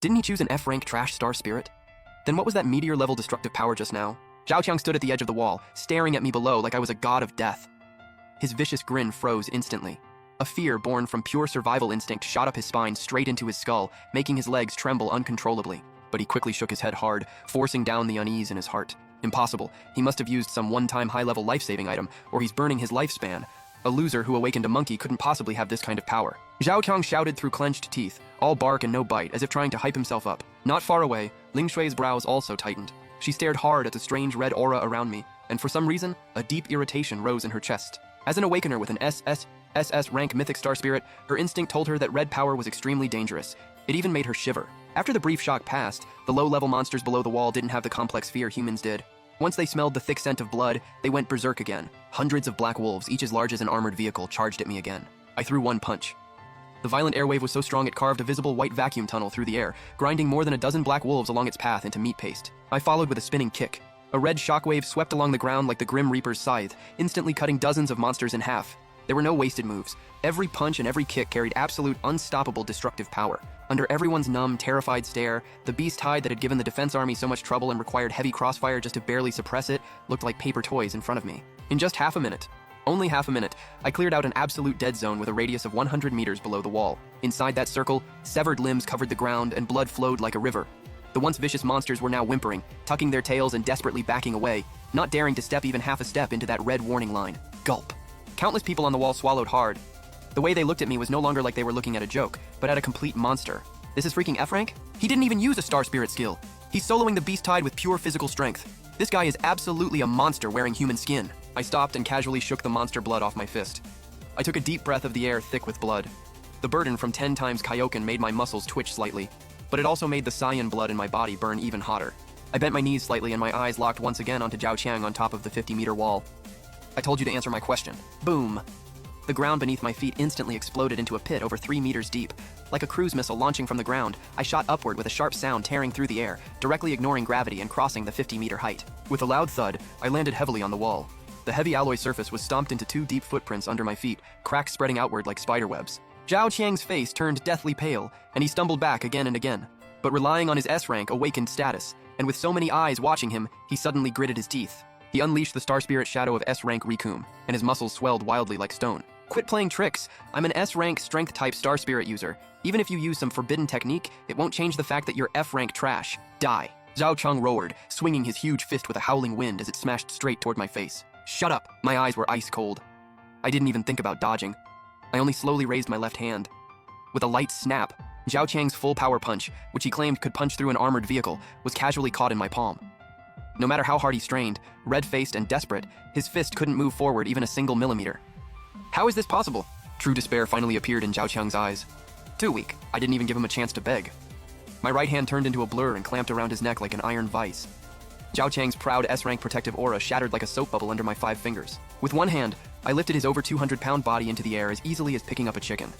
Didn't he choose an F-rank trash star spirit? Then what was that meteor-level destructive power just now? Zhao Qiang stood at the edge of the wall, staring at me below like I was a god of death. His vicious grin froze instantly. A fear born from pure survival instinct shot up his spine straight into his skull, making his legs tremble uncontrollably. But he quickly shook his head hard, forcing down the unease in his heart. Impossible. He must have used some one-time high-level life-saving item, or he's burning his lifespan. A loser who awakened a monkey couldn't possibly have this kind of power. Zhao Qiang shouted through clenched teeth, all bark and no bite, as if trying to hype himself up. Not far away, Ling Shui's brows also tightened. She stared hard at the strange red aura around me, and for some reason, a deep irritation rose in her chest. As an awakener with an SS rank mythic star spirit, her instinct told her that red power was extremely dangerous. It even made her shiver. After the brief shock passed, the low-level monsters below the wall didn't have the complex fear humans did. Once they smelled the thick scent of blood, they went berserk again. Hundreds of black wolves, each as large as an armored vehicle, charged at me again. I threw one punch. The violent airwave was so strong it carved a visible white vacuum tunnel through the air, grinding more than a dozen black wolves along its path into meat paste. I followed with a spinning kick. A red shockwave swept along the ground like the Grim Reaper's scythe, instantly cutting dozens of monsters in half. There were no wasted moves. Every punch and every kick carried absolute, unstoppable destructive power. Under everyone's numb, terrified stare, the beast hide that had given the defense army so much trouble and required heavy crossfire just to barely suppress it looked like paper toys in front of me. In just half a minute, only half a minute, I cleared out an absolute dead zone with a radius of 100 meters below the wall. Inside that circle, severed limbs covered the ground and blood flowed like a river. The once vicious monsters were now whimpering, tucking their tails and desperately backing away, not daring to step even half a step into that red warning line. Gulp. Countless people on the wall swallowed hard. The way they looked at me was no longer like they were looking at a joke, but at a complete monster. This is freaking F-rank? He didn't even use a star spirit skill. He's soloing the beast tide with pure physical strength. This guy is absolutely a monster wearing human skin. I stopped and casually shook the monster blood off my fist. I took a deep breath of the air thick with blood. The burden from 10 times Kaioken made my muscles twitch slightly, but it also made the cyan blood in my body burn even hotter. I bent my knees slightly and my eyes locked once again onto Zhao Qiang on top of the 50-meter wall. I told you to answer my question. Boom. The ground beneath my feet instantly exploded into a pit over 3 meters deep. Like a cruise missile launching from the ground, I shot upward with a sharp sound tearing through the air, directly ignoring gravity and crossing the 50-meter height. With a loud thud, I landed heavily on the wall. The heavy alloy surface was stomped into 2 deep footprints under my feet, cracks spreading outward like spiderwebs. Zhao Qiang's face turned deathly pale, and he stumbled back again and again. But relying on his S-rank awakened status, and with so many eyes watching him, he suddenly gritted his teeth. He unleashed the Star Spirit shadow of S-rank Rikum, and his muscles swelled wildly like stone. Quit playing tricks. I'm an S-rank strength-type Star Spirit user. Even if you use some forbidden technique, it won't change the fact that you're F-rank trash. Die. Zhao Qiang roared, swinging his huge fist with a howling wind as it smashed straight toward my face. Shut up. My eyes were ice cold. I didn't even think about dodging. I only slowly raised my left hand. With a light snap, Zhao Qiang's full power punch, which he claimed could punch through an armored vehicle, was casually caught in my palm. No matter how hard he strained, red-faced and desperate, his fist couldn't move forward even a single millimeter. How is this possible? True despair finally appeared in Zhao Qiang's eyes. Too weak. I didn't even give him a chance to beg. My right hand turned into a blur and clamped around his neck like an iron vice. Zhao Qiang's proud S-rank protective aura shattered like a soap bubble under my 5 fingers. With one hand, I lifted his over 200-pound body into the air as easily as picking up a chicken.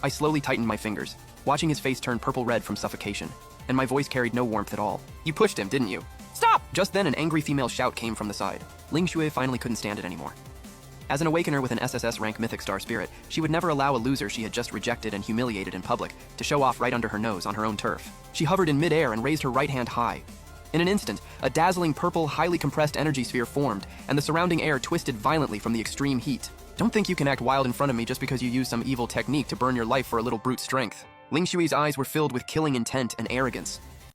I slowly tightened my fingers, watching his face turn purple-red from suffocation, and my voice carried no warmth at all. You pushed him, didn't you? Stop! Just then, an angry female shout came from the side. Ling Shui finally couldn't stand it anymore. As an awakener with an SSS rank mythic star spirit, she would never allow a loser she had just rejected and humiliated in public to show off right under her nose on her own turf. She hovered in midair and raised her right hand high. In an instant, a dazzling purple, highly compressed energy sphere formed, and the surrounding air twisted violently from the extreme heat. Don't think you can act wild in front of me just because you use some evil technique to burn your life for a little brute strength. Ling Shui's eyes were filled with killing intent and arrogance.